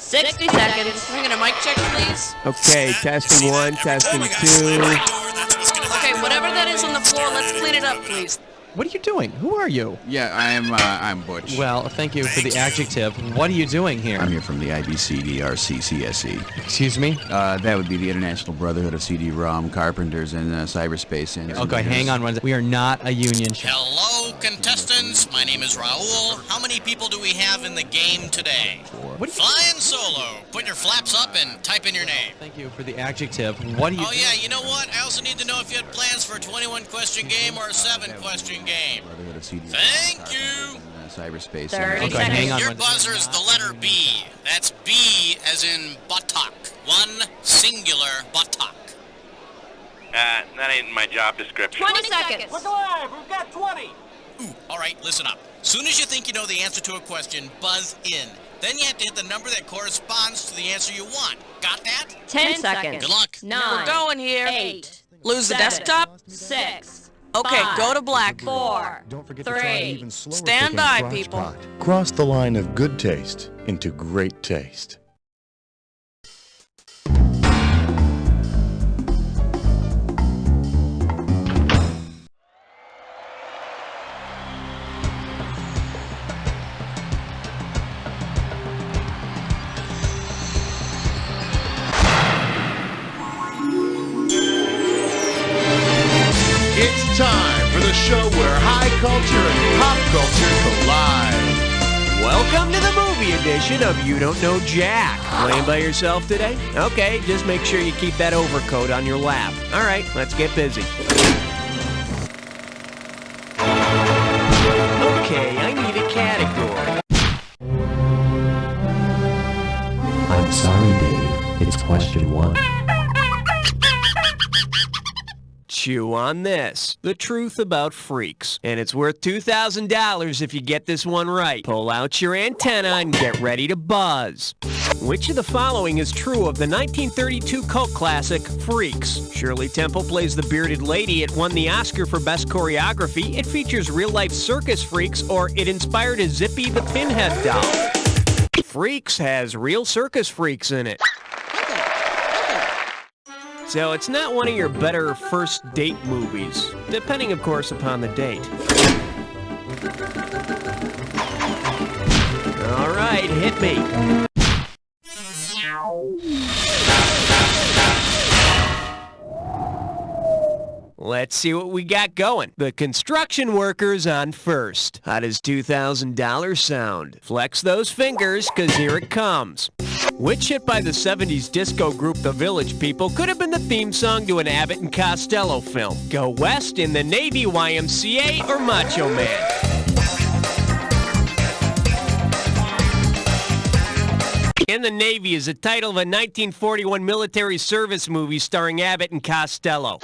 60 seconds. Can I get a mic check, please? Okay, testing one, testing two. Okay, whatever that is on the floor, let's clean it up, please. What are you doing? Who are you? Yeah, I'm Butch. Well, thank you for the adjective. What are you doing here? I'm here from the IBCDRCCSE. Excuse me? That would be the International Brotherhood of CD-ROM Carpenters and Cyberspace Engineers. Okay, hang on one second. We are not a union shop. Hello, contestants. My name is Raul. How many people do we have in the game today? What? Flying solo. Put your flaps up and type in your name. Thank you for the adjective. What are you Oh, yeah, you know what? I also need to know if you had plans for a 21-question game or a 7-question game. Brotherhood of CD-ROM Thank Carpenters you. and Cyberspace 30 Engineers. Okay, hang on Your one buzzer is the letter B. That's B as in buttock. One singular buttock. That ain't my job description. 20 seconds. Look alive, we've got 20. Ooh, all right, listen up. Soon as you think you know the answer to a question, buzz in. Then you have to hit the number that corresponds to the answer you want. Got that? 10 seconds. Good luck. 9. We're going here. 8. Lose the 7, desktop? 6. Okay, 5, go to black. 4. Don't forget 3. to try an even slower Stand cooking by, crotch people. pot. Cross the line of good taste into great taste. It's time for the show where high culture and pop culture collide. Welcome to the movie edition of You Don't Know Jack. Playing by yourself today? Okay, just make sure you keep that overcoat on your lap. All right, let's get busy. Okay, I need a category. I'm sorry, Dave. It's question 1. Chew on this. The truth about freaks. And it's worth $2,000 if you get this one right. Pull out your antenna and get ready to buzz. Which of the following is true of the 1932 cult classic, Freaks? Shirley Temple plays the bearded lady. It won the Oscar for Best Choreography. It features real-life circus freaks, or it inspired a Zippy the Pinhead doll. Freaks has real circus freaks in it. So it's not one of your better first date movies, depending, of course, upon the date. All right, hit me. Let's see what we got going. The construction workers on first. How does $2,000 sound? Flex those fingers, 'cause here it comes. Which hit by the 70s disco group The Village People could have been the theme song to an Abbott and Costello film? Go West, In the Navy, YMCA, or Macho Man? In the Navy is the title of a 1941 military service movie starring Abbott and Costello.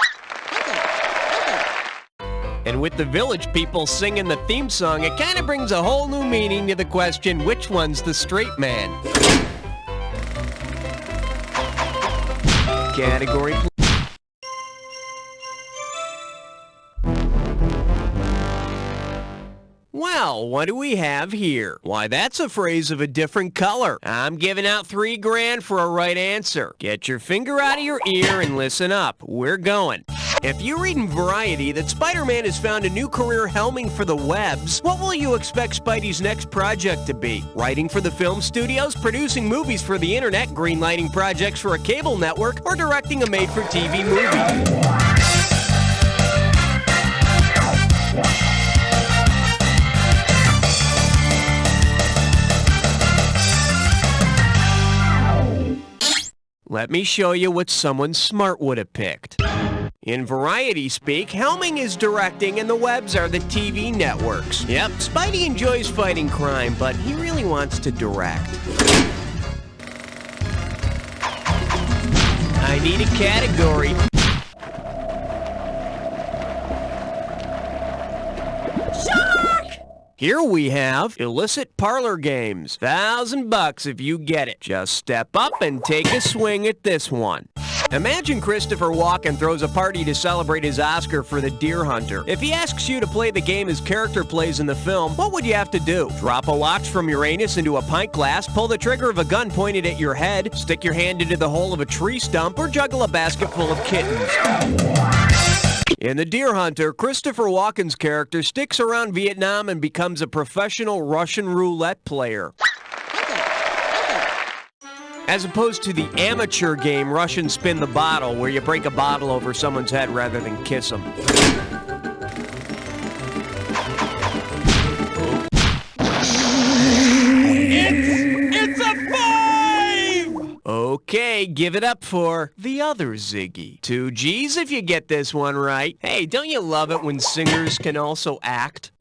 And with The Village People singing the theme song, it kind of brings a whole new meaning to the question, which one's the straight man? Category. Well, what do we have here? Why, that's a phrase of a different color. I'm giving out $3,000 for a right answer. Get your finger out of your ear and listen up. We're going. If you read in Variety that Spider-Man has found a new career helming for the webs, what will you expect Spidey's next project to be? Writing for the film studios, producing movies for the internet, greenlighting projects for a cable network, or directing a made-for-TV movie? Let me show you what someone smart would have picked. In Variety speak, helming is directing and the webs are the TV networks. Yep, Spidey enjoys fighting crime, but he really wants to direct. I need a category. Here we have illicit parlor games. $1,000 if you get it. Just step up and take a swing at this one. Imagine Christopher Walken throws a party to celebrate his Oscar for The Deer Hunter. If he asks you to play the game his character plays in the film, what would you have to do? Drop a watch from your anus into a pint glass, pull the trigger of a gun pointed at your head, stick your hand into the hole of a tree stump, or juggle a basket full of kittens? In The Deer Hunter, Christopher Walken's character sticks around Vietnam and becomes a professional Russian roulette player. As opposed to the amateur game Russian Spin the Bottle, where you break a bottle over someone's head rather than kiss them. It's a 5! Okay, give it up for the other Ziggy. 2 G's if you get this one right. Hey, don't you love it when singers can also act?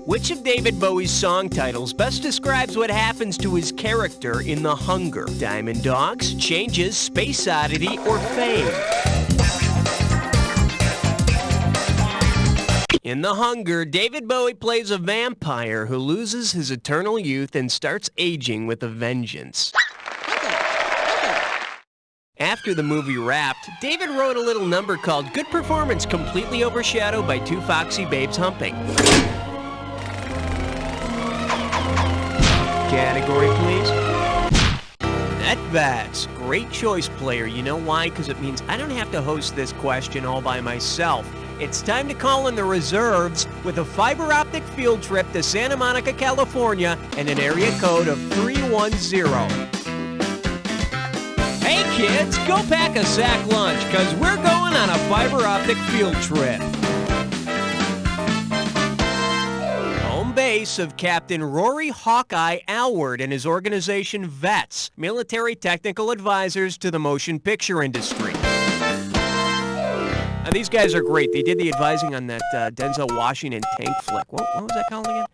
Which of David Bowie's song titles best describes what happens to his character in The Hunger? Diamond Dogs, Changes, Space Oddity, or Fame? In The Hunger, David Bowie plays a vampire who loses his eternal youth and starts aging with a vengeance. After the movie wrapped, David wrote a little number called Good Performance Completely Overshadowed by Two Foxy Babes Humping. Category, please. NetVats, great choice, player. You know why? Because it means I don't have to host this question all by myself. It's time to call in the reserves with a fiber optic field trip to Santa Monica, California, and an area code of 310. Hey kids, go pack a sack lunch, because we're going on a fiber optic field trip. Base of Captain Rory Hawkeye Alward and his organization VETS, Military Technical Advisors to the Motion Picture Industry. Now, these guys are great. They did the advising on that Denzel Washington tank flick. What was that called again?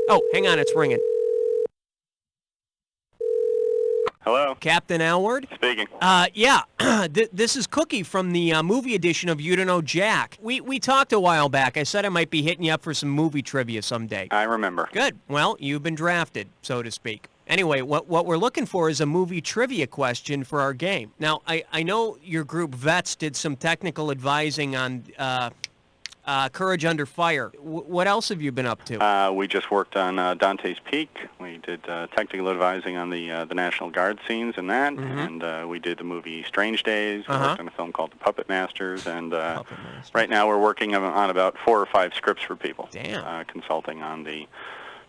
Oh, hang on, it's ringing. Hello? Captain Alward? Speaking. Yeah. This is Cookie from the movie edition of You Don't Know Jack. We talked a while back. I said I might be hitting you up for some movie trivia someday. I remember. Good. Well, you've been drafted, so to speak. Anyway, what we're looking for is a movie trivia question for our game. Now, I know your group VETS did some technical advising on Courage Under Fire. What else have you been up to? We just worked on Dante's Peak. We did technical advising on the National Guard scenes and that, and we did the movie Strange Days. We worked on a film called The Puppet Masters, and right now we're working on about 4 or 5 scripts for people. Damn. Consulting on the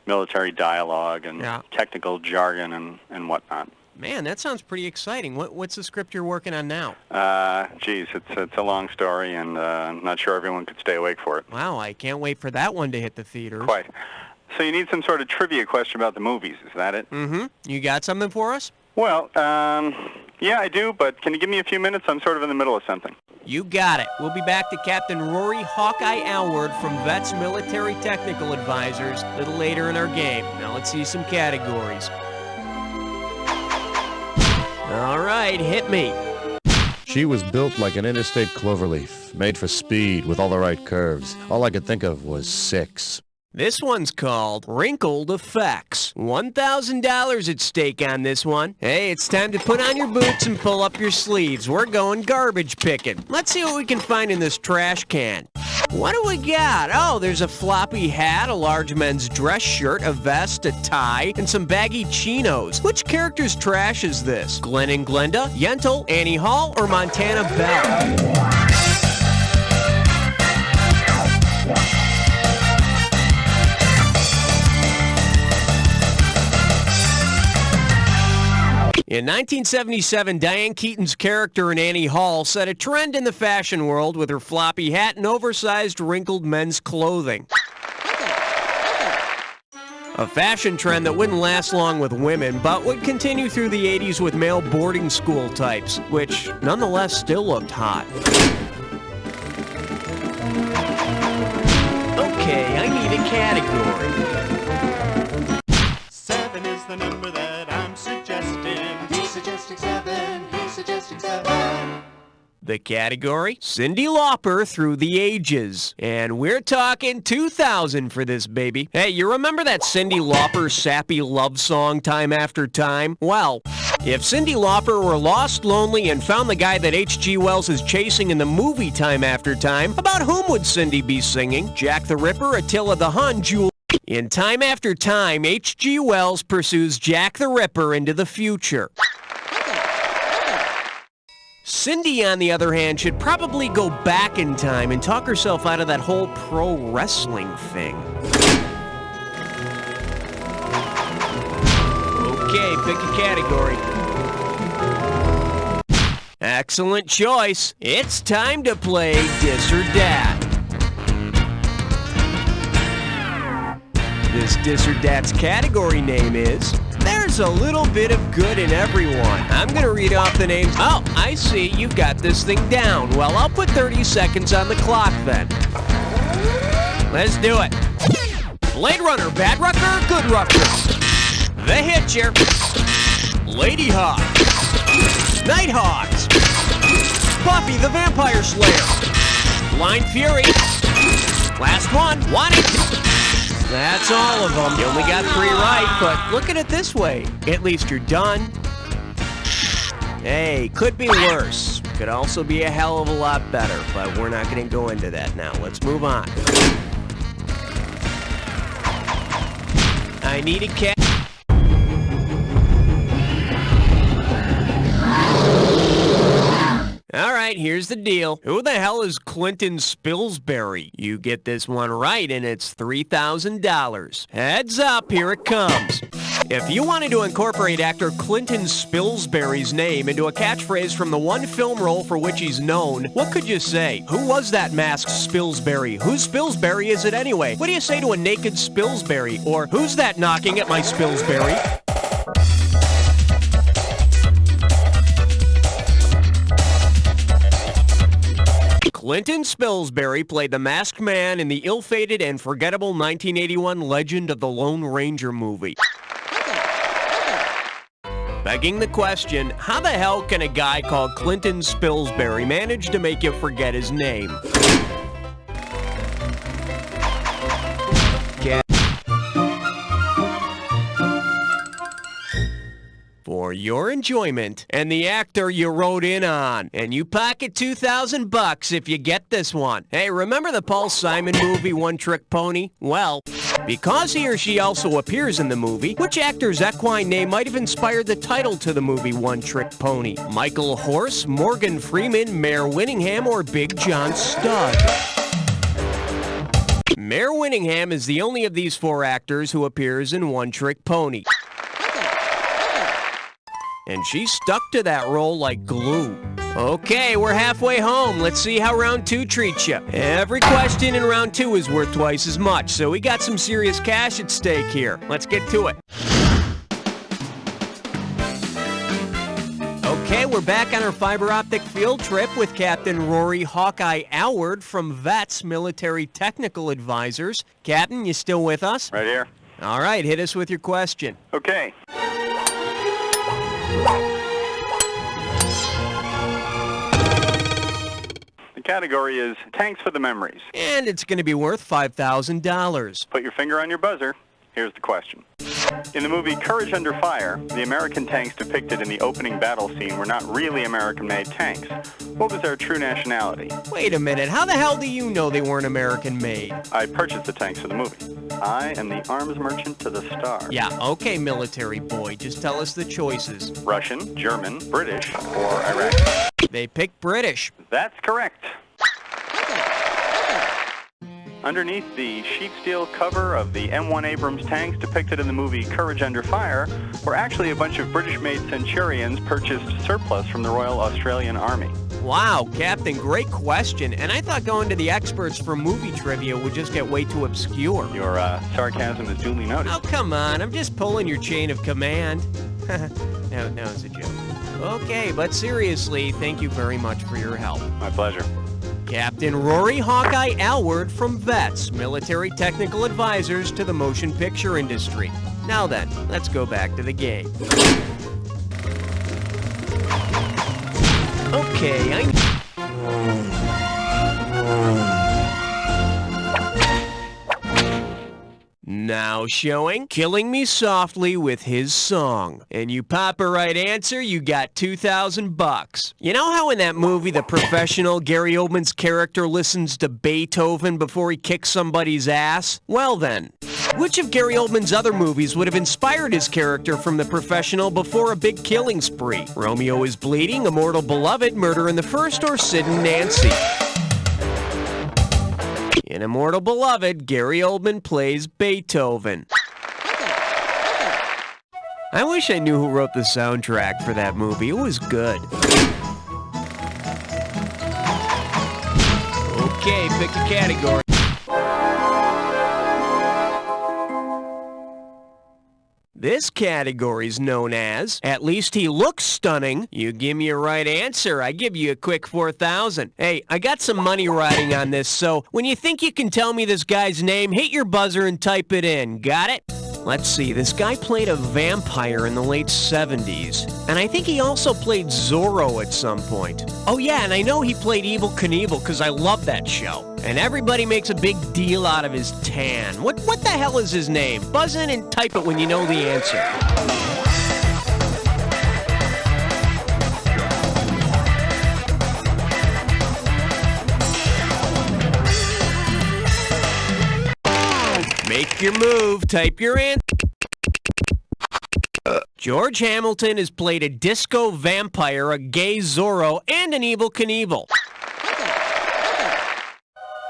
military dialogue and technical jargon and whatnot. Man, that sounds pretty exciting. What's the script you're working on now? Geez, it's a long story, and I'm not sure everyone could stay awake for it. Wow, I can't wait for that one to hit the theaters. Quite. So you need some sort of trivia question about the movies, is that it? Mm-hmm. You got something for us? Well, yeah, I do, but can you give me a few minutes? I'm sort of in the middle of something. You got it. We'll be back to Captain Rory Hawkeye Alward from VETS Military Technical Advisors a little later in our game. Now let's see some categories. All right, hit me. She was built like an interstate cloverleaf, made for speed with all the right curves. All I could think of was 6. This one's called Wrinkled Effects. $1,000 at stake on this one. Hey, it's time to put on your boots and pull up your sleeves. We're going garbage picking. Let's see what we can find in this trash can. What do we got? Oh, there's a floppy hat, a large men's dress shirt, a vest, a tie, and some baggy chinos. Which character's trash is this? Glenn and Glenda, Yentl, Annie Hall, or Montana Bell? In 1977, Diane Keaton's character in Annie Hall set a trend in the fashion world with her floppy hat and oversized wrinkled men's clothing. A fashion trend that wouldn't last long with women, but would continue through the 80s with male boarding school types, which nonetheless still looked hot. Okay, I need a category. 7 is the number that I'm suggesting. He's suggesting 7. He's suggesting 7. The category, Cyndi Lauper Through the Ages. And we're talking 2000 for this baby. Hey, you remember that Cyndi Lauper sappy love song, Time After Time? Well, If Cyndi Lauper were lost, lonely, and found the guy that H.G. Wells is chasing in the movie Time After Time, about whom would Cyndi be singing? Jack the Ripper, Attila the Hun, Jewel... In Time After Time, H.G. Wells pursues Jack the Ripper into the future. Cyndi, on the other hand, should probably go back in time and talk herself out of that whole pro wrestling thing. Okay, pick a category. Excellent choice. It's time to play Dis or Dat. This Dis or Dat's category name is There's a Little Bit of Good in Everyone. I'm going to read off the names. Oh, I see. You've got this thing down. Well, I'll put 30 seconds on the clock then. Let's do it. Blade Runner, Bad Rucker, Good Rucker. The Hitcher. Lady Hawk. Nighthawks. Buffy the Vampire Slayer. Blind Fury. Last one. Wanted. That's all of them. You only got 3 right, but look at it this way. At least you're done. Hey, could be worse. Could also be a hell of a lot better, but we're not going to go into that now. Let's move on. I need a cat. All right, here's the deal. Who the hell is Clinton Spilsbury? You get this one right, and it's $3,000. Heads up, here it comes. If you wanted to incorporate actor Clinton Spilsbury's name into a catchphrase from the one film role for which he's known, what could you say? Who was that masked Spilsbury? Whose Spilsbury is it anyway? What do you say to a naked Spilsbury? Or, who's that knocking at my Spilsbury? Clinton Spilsbury played the masked man in the ill-fated and forgettable 1981 Legend of the Lone Ranger movie. Begging the question, how the hell can a guy called Clinton Spilsbury manage to make you forget his name? For your enjoyment, and the actor you wrote in on. And you pocket $2,000 if you get this one. Hey, remember the Paul Simon movie One Trick Pony? Well, because he or she also appears in the movie, which actor's equine name might have inspired the title to the movie One Trick Pony? Michael Horse, Morgan Freeman, Mayor Winningham, or Big John Studd? Mayor Winningham is the only of these 4 actors who appears in One Trick Pony. And she stuck to that role like glue. Okay, we're halfway home. Let's see how round 2 treats you. Every question in round 2 is worth twice as much, so we got some serious cash at stake here. Let's get to it. Okay, we're back on our fiber optic field trip with Captain Rory Hawkeye Alward from VETS Military Technical Advisors. Captain, you still with us? Right here. All right, hit us with your question. Okay. The category is Tanks for the Memories. And it's going to be worth $5,000. Put your finger on your buzzer. Here's the question. In the movie Courage Under Fire, the American tanks depicted in the opening battle scene were not really American-made tanks. What was their true nationality? Wait a minute, how the hell do you know they weren't American-made? I purchased the tanks for the movie. I am the arms merchant to the stars. Yeah, okay, military boy, just tell us the choices. Russian, German, British, or Iraqi. They picked British. That's correct. Underneath the sheet steel cover of the M1 Abrams tanks depicted in the movie Courage Under Fire were actually a bunch of British-made Centurions purchased surplus from the Royal Australian Army. Wow, Captain, great question. And I thought going to the experts for movie trivia would just get way too obscure. Your sarcasm is duly noted. Oh, come on, I'm just pulling your chain of command. No, it's a joke. Okay, but seriously, thank you very much for your help. My pleasure. Captain Rory Hawkeye Alward from VETS, Military Technical Advisors to the motion picture industry. Now then, let's go back to the game. Okay, Now showing Killing Me Softly with his song. And you pop a right answer, you got $2,000. You know how in that movie, The Professional, Gary Oldman's character listens to Beethoven before he kicks somebody's ass? Well then, which of Gary Oldman's other movies would have inspired his character from The Professional before a big killing spree? Romeo is Bleeding, Immortal Beloved, Murder in the First, or Sid and Nancy? In Immortal Beloved, Gary Oldman plays Beethoven. I wish I knew who wrote the soundtrack for that movie. It was good. Okay, pick a category. This category is known as, At Least He Looks Stunning. You give me a right answer, I give you a quick $4,000. Hey, I got some money riding on this, so when you think you can tell me this guy's name, hit your buzzer and type it in. Got it? Let's see, this guy played a vampire in the late 70s, and I think he also played Zorro at some point. Oh yeah, and I know he played Evel Knievel because I love that show. And everybody makes a big deal out of his tan. What the hell is his name? Buzz in and type it when you know the answer. Make your move. Type your answer. George Hamilton has played a disco vampire, a gay Zorro, and an Evel Knievel.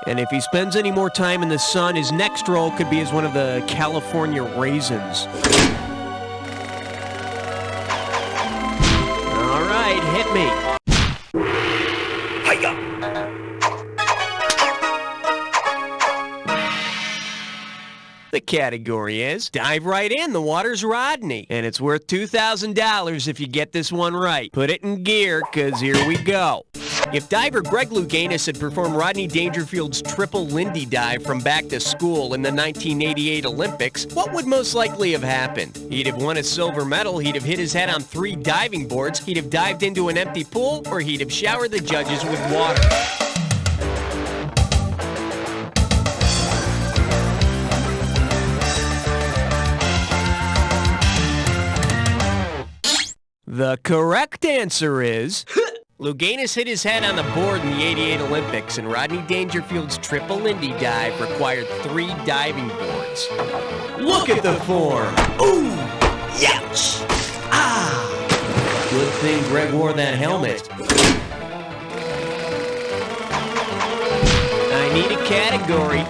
And if he spends any more time in the sun, his next role could be as one of the California Raisins. All right, hit me. The category is Dive Right In, the water's Rodney. And it's worth $2,000 if you get this one right. Put it in gear, because here we go. If diver Greg Louganis had performed Rodney Dangerfield's triple Lindy dive from Back to School in the 1988 Olympics, what would most likely have happened? He'd have won a silver medal, he'd have hit his head on 3 diving boards, he'd have dived into an empty pool, or he'd have showered the judges with water. The correct answer is... Louganis hit his head on the board in the 88 Olympics, and Rodney Dangerfield's triple Lindy dive required 3 diving boards. Look at the form! Ooh! Youch! Ah! Good thing Greg wore that helmet. I need a category.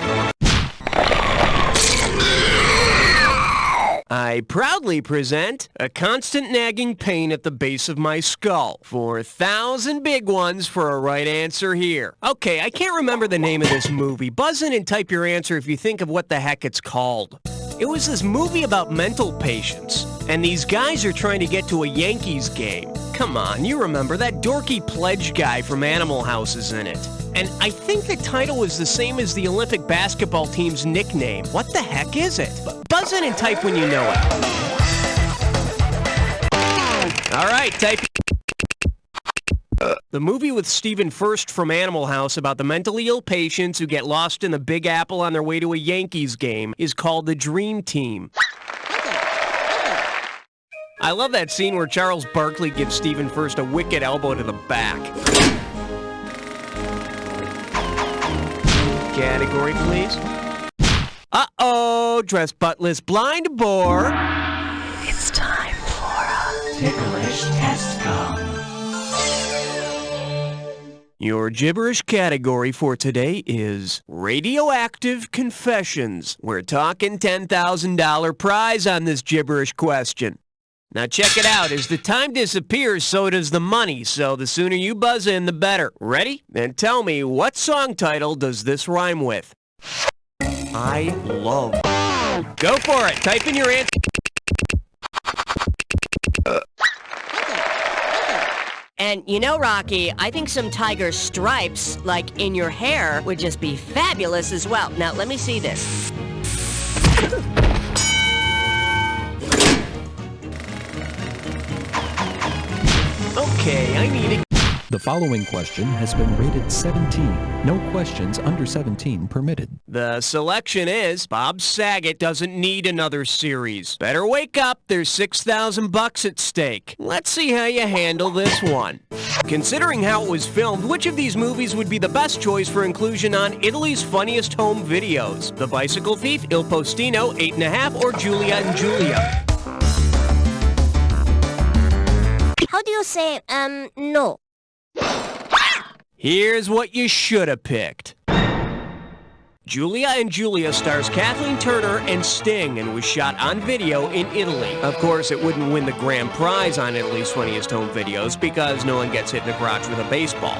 I proudly present a constant nagging pain at the base of my skull. 4,000 big ones for a right answer here. Okay, I can't remember the name of this movie. Buzz in and type your answer if you think of what the heck it's called. It was this movie about mental patients, and these guys are trying to get to a Yankees game. Come on, you remember that dorky pledge guy from Animal House is in it. And I think the title was the same as the Olympic basketball team's nickname. What the heck is it? Buzz in and type when you know it. All right, type. The movie with Stephen Furst from Animal House about the mentally ill patients who get lost in the Big Apple on their way to a Yankees game is called The Dream Team. I love that scene where Charles Barkley gives Stephen Furst a wicked elbow to the back. Category, please. Uh-oh, dress buttless blind boar. It's time for a Ticklish test come. Your gibberish category for today is Radioactive Confessions. We're talking $10,000 prize on this gibberish question. Now check it out. As the time disappears, so does the money. So the sooner you buzz in, the better. Ready? Then tell me, what song title does this rhyme with? I love. Go for it. Type in your answer. And you know, Rocky, I think some tiger stripes, like in your hair, would just be fabulous as well. Now, let me see this. Okay, I need it. The following question has been rated 17. No questions under 17 permitted. The selection is Bob Saget doesn't need another series. Better wake up, there's $6,000 at stake. Let's see how you handle this one. Considering how it was filmed, which of these movies would be the best choice for inclusion on Italy's Funniest Home Videos? The Bicycle Thief, Il Postino, 8½, or Julia and Julia? How do you say, no? Here's what you should have picked. Julia and Julia stars Kathleen Turner and Sting and was shot on video in Italy. Of course, it wouldn't win the grand prize on Italy's Funniest Home Videos because no one gets hit in the crotch with a baseball.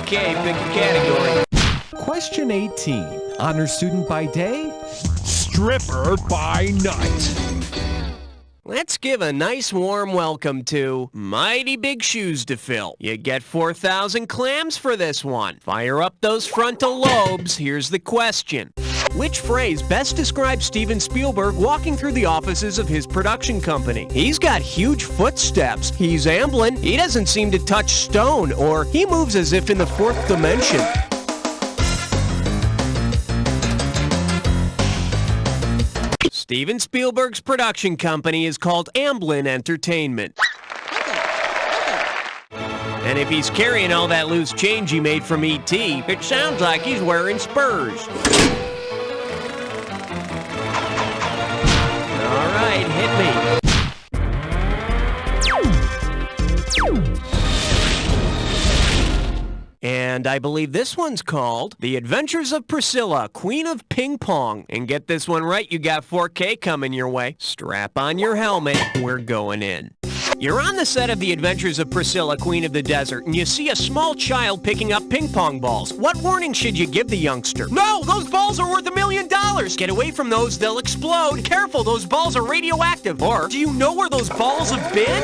Okay, pick a category. Question 18. Honor student by day, stripper by night. Let's give a nice warm welcome to Mighty Big Shoes to Fill. You get 4,000 clams for this one. Fire up those frontal lobes. Here's the question. Which phrase best describes Steven Spielberg walking through the offices of his production company? He's got huge footsteps. He's ambling. He doesn't seem to touch stone, or he moves as if in the fourth dimension. Steven Spielberg's production company is called Amblin Entertainment. And if he's carrying all that loose change he made from E.T., it sounds like he's wearing spurs. All right, hit me. And I believe this one's called The Adventures of Priscilla, Queen of Ping Pong. And get this one right, you got 4K coming your way. Strap on your helmet, we're going in. You're on the set of The Adventures of Priscilla, Queen of the Desert, and you see a small child picking up ping pong balls. What warning should you give the youngster? No, those balls are worth $1 million. Get away from those, they'll explode. Careful, those balls are radioactive. Or, do you know where those balls have been?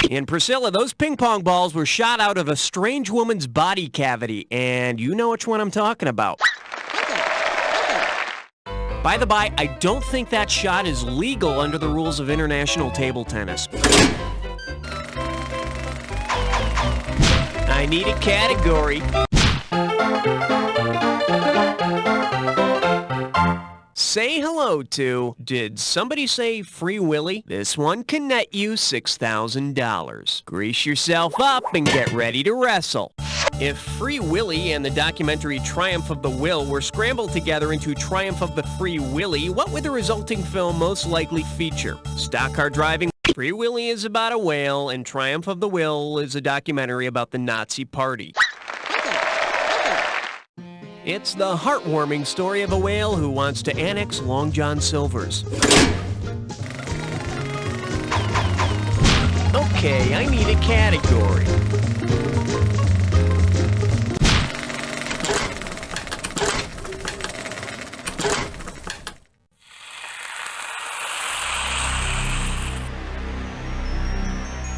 In Priscilla, those ping pong balls were shot out of a strange woman's body cavity, and you know which one I'm talking about. By the by, I don't think that shot is legal under the rules of international table tennis. I need a category. Say hello to, did somebody say Free Willy? This one can net you $6,000. Grease yourself up and get ready to wrestle. If Free Willy and the documentary Triumph of the Will were scrambled together into Triumph of the Free Willy, what would the resulting film most likely feature? Stock car driving? Free Willy is about a whale, and Triumph of the Will is a documentary about the Nazi Party. It's the heartwarming story of a whale who wants to annex Long John Silver's. Okay, I need a category.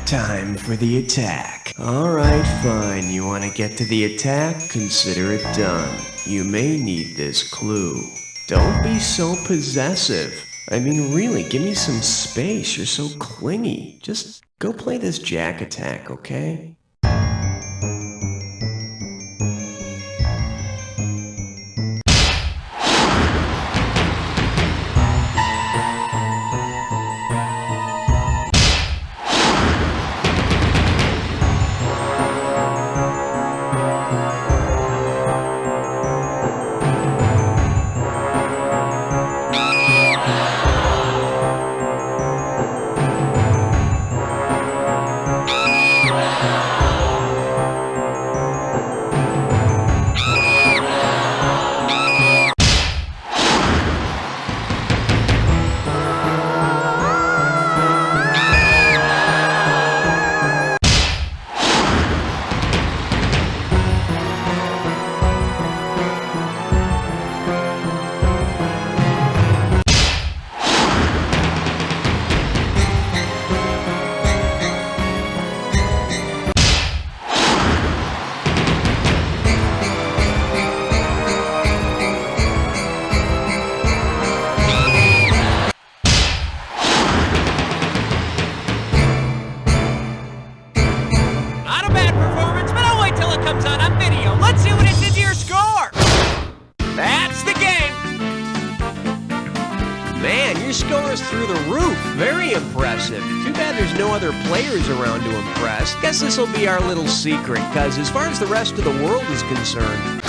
Time for the attack. Alright, fine. You want to get to the attack? Consider it done. You may need this clue. Don't be so possessive. I mean, really, give me some space. You're so clingy. Just go play this Jack attack, okay? Your score is through the roof. Very impressive. Too bad there's no other players around to impress. Guess this will be our little secret, because as far as the rest of the world is concerned...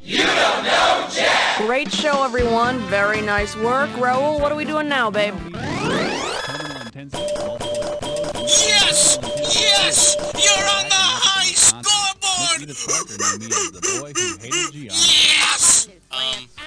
You don't know Jack! Great show, everyone. Very nice work. Raul, what are we doing now, babe? Yes! Yes! You're on the high scoreboard! Yes!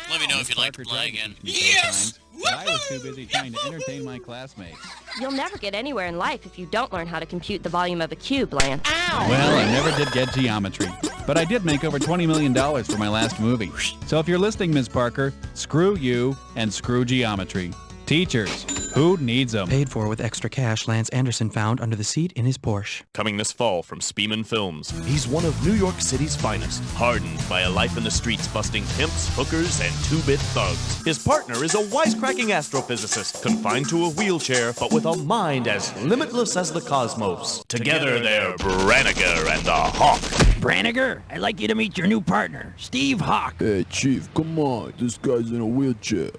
Let me know if you'd like to play again. Yes! I was too busy trying to entertain my classmates. You'll never get anywhere in life if you don't learn how to compute the volume of a cube, Lance. Well, I never did get geometry, but I did make over $20 million for my last movie. So if you're listening, Ms. Parker, screw you and screw geometry. Teachers, who needs them? Paid for with extra cash Lance Anderson found under the seat in his Porsche. Coming this fall from Spearman Films. He's one of New York City's finest, hardened by a life in the streets busting pimps, hookers, and two-bit thugs. His partner is a wisecracking astrophysicist, confined to a wheelchair, but with a mind as limitless as the cosmos. Together they're Branniger and the Hawk. Branniger, I'd like you to meet your new partner, Steve Hawk. Hey, Chief, come on. This guy's in a wheelchair.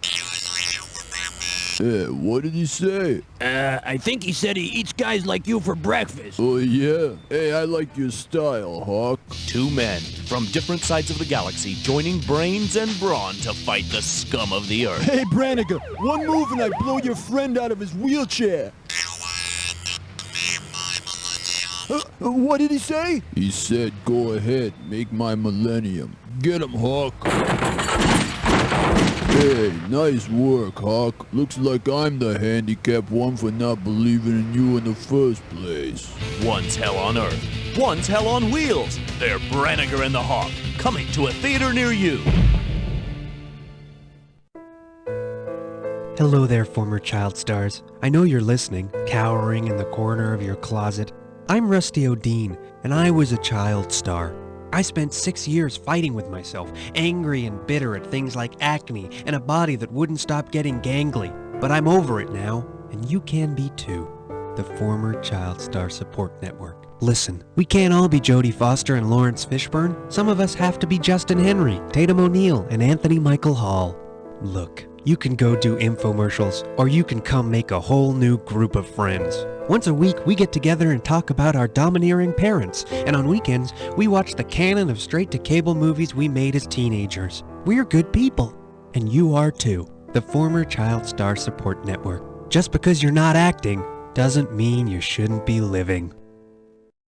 Yeah, what did he say? I think he said he eats guys like you for breakfast. Oh, yeah? Hey, I like your style, Hawk. Two men from different sides of the galaxy joining brains and brawn to fight the scum of the earth. Hey, Branniger, one move and I blow your friend out of his wheelchair. What did he say? He said, go ahead, make my millennium. Get him, Hawk. Hey, nice work, Hawk. Looks like I'm the handicapped one for not believing in you in the first place. One's hell on earth, one's hell on wheels. They're Branniger and the Hawk, coming to a theater near you. Hello there, former child stars. I know you're listening, cowering in the corner of your closet. I'm Rusty O'Dean, and I was a child star. I spent 6 years fighting with myself, angry and bitter at things like acne and a body that wouldn't stop getting gangly. But I'm over it now, and you can be too. The Former Child Star Support Network. Listen, we can't all be Jodie Foster and Lawrence Fishburne. Some of us have to be Justin Henry, Tatum O'Neal, and Anthony Michael Hall. Look, you can go do infomercials, or you can come make a whole new group of friends. Once a week, we get together and talk about our domineering parents, and on weekends, we watch the canon of straight-to-cable movies we made as teenagers. We're good people, and you are too. The Former Child Star Support Network. Just because you're not acting doesn't mean you shouldn't be living.